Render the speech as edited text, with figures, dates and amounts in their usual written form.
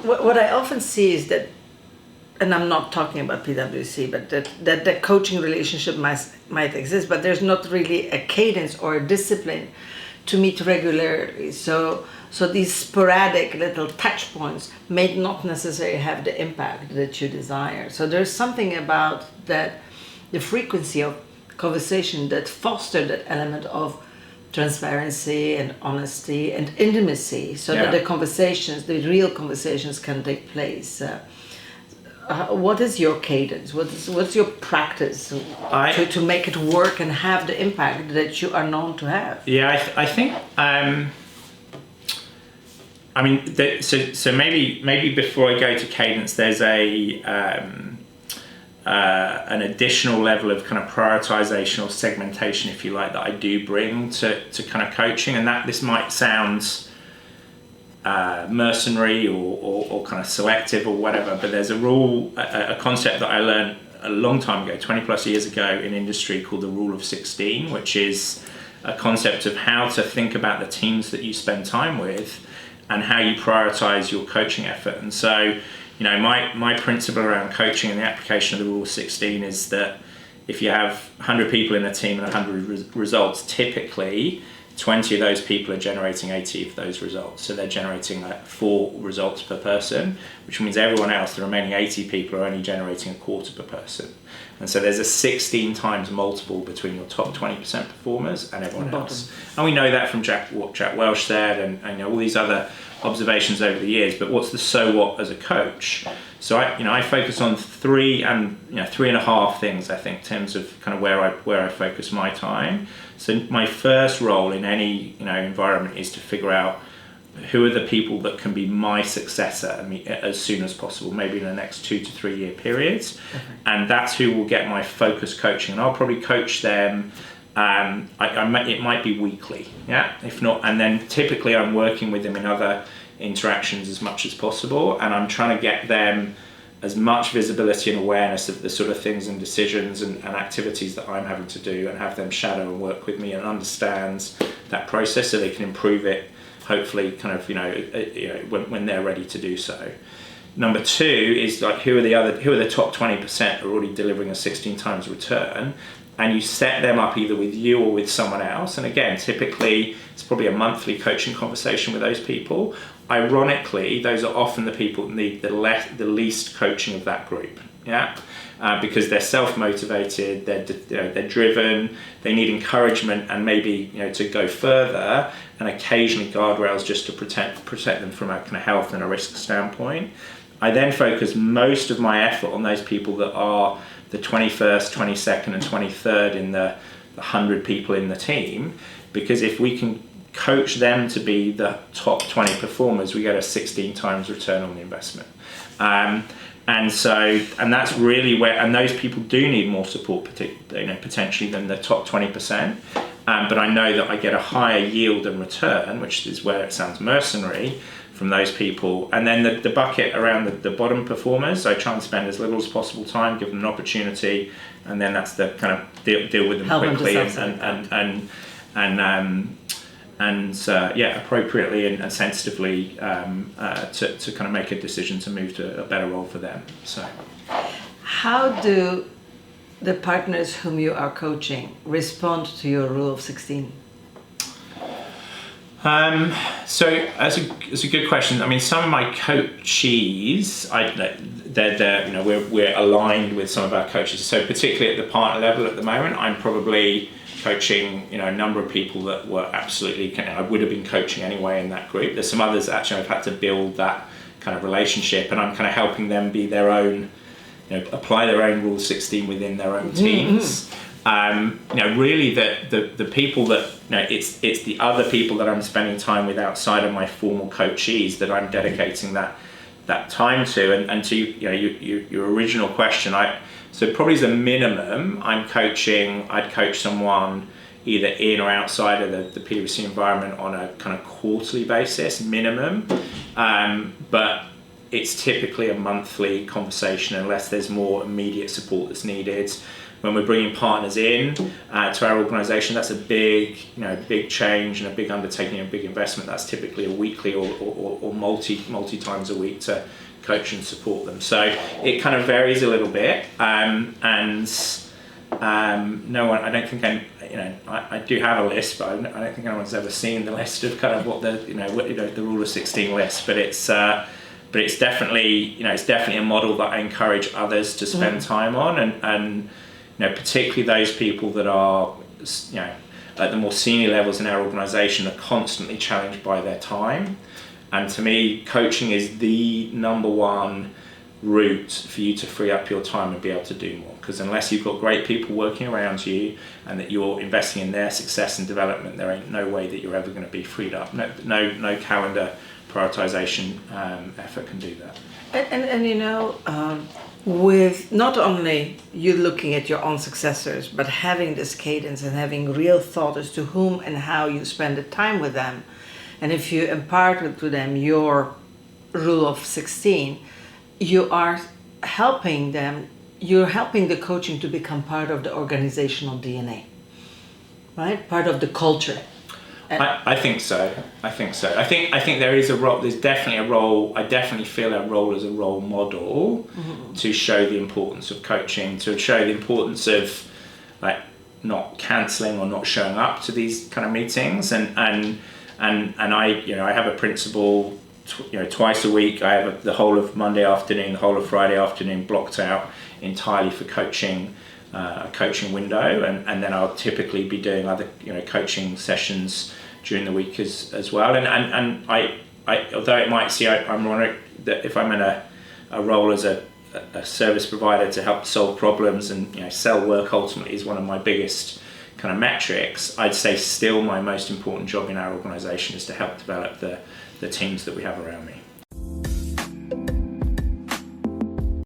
What I often see is that, and I'm not talking about PwC, but that the coaching relationship might exist, but there's not really a cadence or a discipline to meet regularly. So these sporadic little touch points may not necessarily have the impact that you desire. So there's something about that, the frequency of conversation that foster that element of transparency and honesty and intimacy, so that the real conversations can take place. What is your cadence? What's your practice to make it work and have the impact that you are known to have? Yeah, I think. I mean, so maybe before I go to cadence, there's an additional level of kind of prioritization or segmentation, if you like, that I do bring to kind of coaching, and that this might sound mercenary or kind of selective or whatever, but there's a concept that I learned a long time ago, 20 plus years ago in industry, called the rule of 16, which is a concept of how to think about the teams that you spend time with and how you prioritize your coaching effort. And so, my principle around coaching and the application of the rule of 16 is that if you have 100 people in a team and 100 results, typically 20 of those people are generating 80 of those results. So they're generating 4 results per person, which means everyone else, the remaining 80 people, are only generating a quarter per person. And so there's a 16 times multiple between your top 20% performers and everyone else. And we know that from what Jack Welch said and all these other observations over the years. But what's the so what as a coach? So I focus on 3 and 3.5 things, I think, in terms of kind of where I focus my time. So my first role in any environment is to figure out who are the people that can be my successor as soon as possible, maybe in the next 2 to 3 year periods. And that's who will get my focus coaching. And I'll probably coach them, it might be weekly, if not. And then typically I'm working with them in other interactions as much as possible. And I'm trying to get them as much visibility and awareness of the sort of things and decisions and activities that I'm having to do, and have them shadow and work with me and understand that process so they can improve it, hopefully kind of when they're ready to do so. Number 2 is like who are the top 20% who are already delivering a 16 times return, and you set them up either with you or with someone else. And again, typically it's probably a monthly coaching conversation with those people. Ironically, those are often the people that need the least coaching of that group, because they're self-motivated, they're driven, they need encouragement and maybe to go further, and occasionally guardrails just to protect them from a kind of health and a risk standpoint. I then focus most of my effort on those people that are the 21st, 22nd and 23rd in the 100 people in the team, because if we can coach them to be the top 20 performers, we get a 16 times return on the investment. And that's really where, and those people do need more support, potentially than the top 20%. But I know that I get a higher yield and return, which is where it sounds mercenary, from those people. And then the bucket around the bottom performers, I try and spend as little as possible time, give them an opportunity, and then that's the kind of deal with them help quickly them appropriately and sensitively to kind of make a decision to move to a better role for them. So, how do the partners whom you are coaching respond to your rule of 16? So that's a good question. I mean, some of my coachees, we're aligned with some of our coaches. So particularly at the partner level at the moment, I'm probably coaching a number of people that were absolutely, I would have been coaching anyway in that group. There's some others that actually I've had to build that kind of relationship, and I'm kind of helping them be their own, apply their own rule 16 within their own teams. Really the people that, it's the other people that I'm spending time with outside of my formal coachees that I'm dedicating that time to. And to your original question, so probably as a minimum, I'd coach someone either in or outside of the PwC environment on a kind of quarterly basis, minimum. But it's typically a monthly conversation unless there's more immediate support that's needed. when we're bringing partners in to our organisation, that's a big, big change and a big undertaking, a big investment. That's typically a weekly or multi times a week to coach and support them. So it kind of varies a little bit, and no one. I don't think I do have a list, but I don't think anyone's ever seen the list of kind of what the rule of 16 list. But it's definitely a model that I encourage others to spend time on, and particularly those people that are at the more senior levels in our organisation are constantly challenged by their time. And to me, coaching is the number one route for you to free up your time and be able to do more. Because unless you've got great people working around you and that you're investing in their success and development, there ain't no way that you're ever going to be freed up. No calendar prioritization effort can do that. And with not only you looking at your own successors, but having this cadence and having real thought as to whom and how you spend the time with them, and if you impart to them your rule of 16, you are helping them. You're helping the coaching to become part of the organizational DNA, right? Part of the culture. I think so. I think there is a role. There's definitely a role. I definitely feel our role as a role model to show the importance of coaching, to show the importance of not cancelling or not showing up to these kind of meetings, and I have a principle. Twice a week, I have the whole of Monday afternoon, the whole of Friday afternoon blocked out entirely for coaching, a coaching window, and then I'll typically be doing other coaching sessions during the week as well. And I although it might seem ironic that if I'm in a role as a service provider to help solve problems and sell work ultimately is one of my biggest kind of metrics, I'd say still my most important job in our organisation is to help develop the teams that we have around me.